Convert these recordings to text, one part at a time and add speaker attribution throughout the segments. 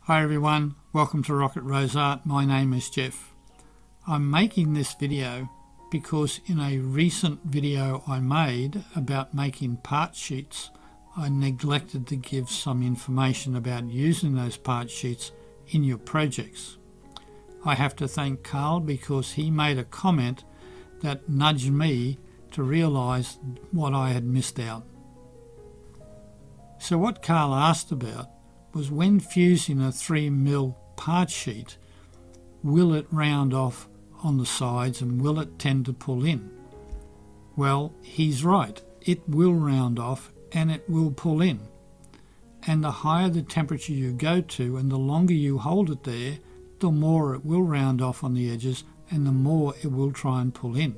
Speaker 1: Hi everyone, welcome to Rocket Rose Art. My name is Jeff. I'm making this video because in a recent video I made about making part sheets, I neglected to give some information about using those part sheets in your projects. I have to thank Carl because he made a comment that nudged me to realise what I had missed out. So what Carl asked about was, when fusing a 3mm part sheet, will it round off on the sides and will it tend to pull in? Well, he's right. It will round off and it will pull in. And the higher the temperature you go to and the longer you hold it there, the more it will round off on the edges and the more it will try and pull in.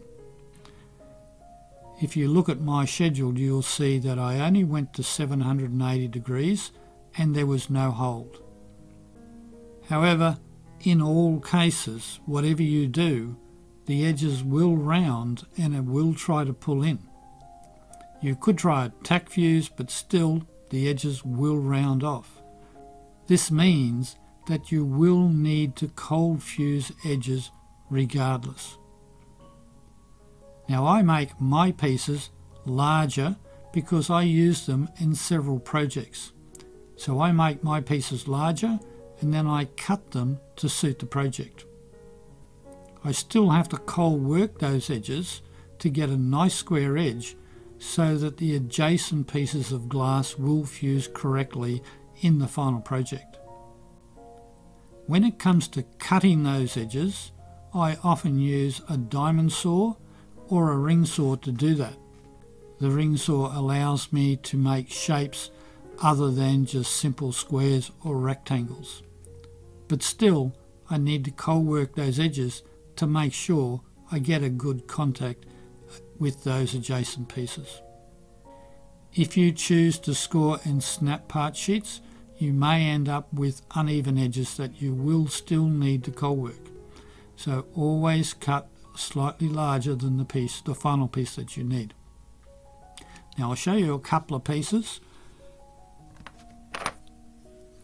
Speaker 1: If you look at my schedule, you'll see that I only went to 780 degrees and there was no hold. However, in all cases, whatever you do, the edges will round and it will try to pull in. You could try a tack fuse, but still the edges will round off. This means that you will need to cold fuse edges regardless. Now I make my pieces larger because I use them in several projects. So I make my pieces larger and then I cut them to suit the project. I still have to cold work those edges to get a nice square edge so that the adjacent pieces of glass will fuse correctly in the final project. When it comes to cutting those edges, I often use a diamond saw or a ring saw to do that. The ring saw allows me to make shapes other than just simple squares or rectangles. But still, I need to cold work those edges to make sure I get a good contact with those adjacent pieces. If you choose to score and snap part sheets, you may end up with uneven edges that you will still need to cold work. So always cut slightly larger than the final piece that you need. Now I'll show you a couple of pieces.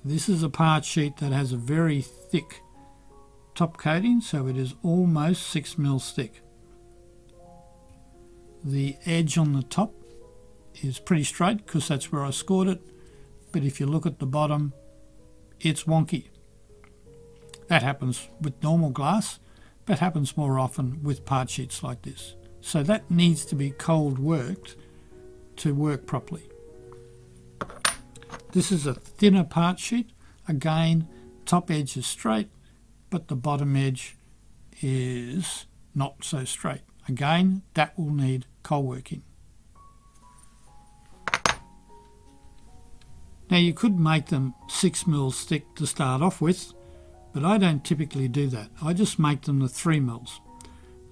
Speaker 1: This is a part sheet that has a very thick top coating, so it is almost 6mm thick. The edge on the top is pretty straight because that's where I scored it, but if you look at the bottom, it's wonky. That happens with normal glass, but happens more often with part sheets like this. So that needs to be cold worked to work properly. This is a thinner part sheet. Again, top edge is straight, but the bottom edge is not so straight. Again, that will need cold working. Now you could make them 6mm thick to start off with, but I don't typically do that. I just make them the 3mm.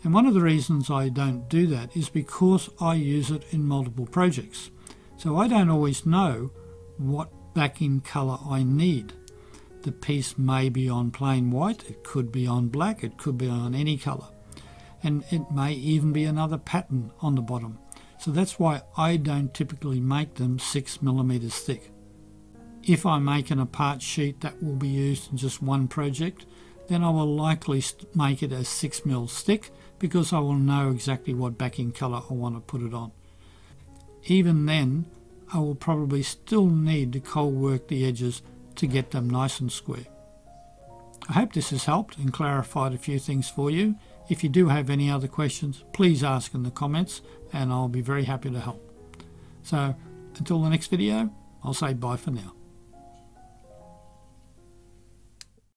Speaker 1: And one of the reasons I don't do that is because I use it in multiple projects. So I don't always know what backing colour I need. The piece may be on plain white, it could be on black, it could be on any colour, and it may even be another pattern on the bottom. So that's why I don't typically make them 6mm thick. If I'm making a part sheet that will be used in just one project, then I will likely make it as 6mm thick because I will know exactly what backing colour I want to put it on. Even then, I will probably still need to cold work the edges to get them nice and square. I hope this has helped and clarified a few things for you. If you do have any other questions, please ask in the comments and I'll be very happy to help. So until the next video, I'll say bye for now.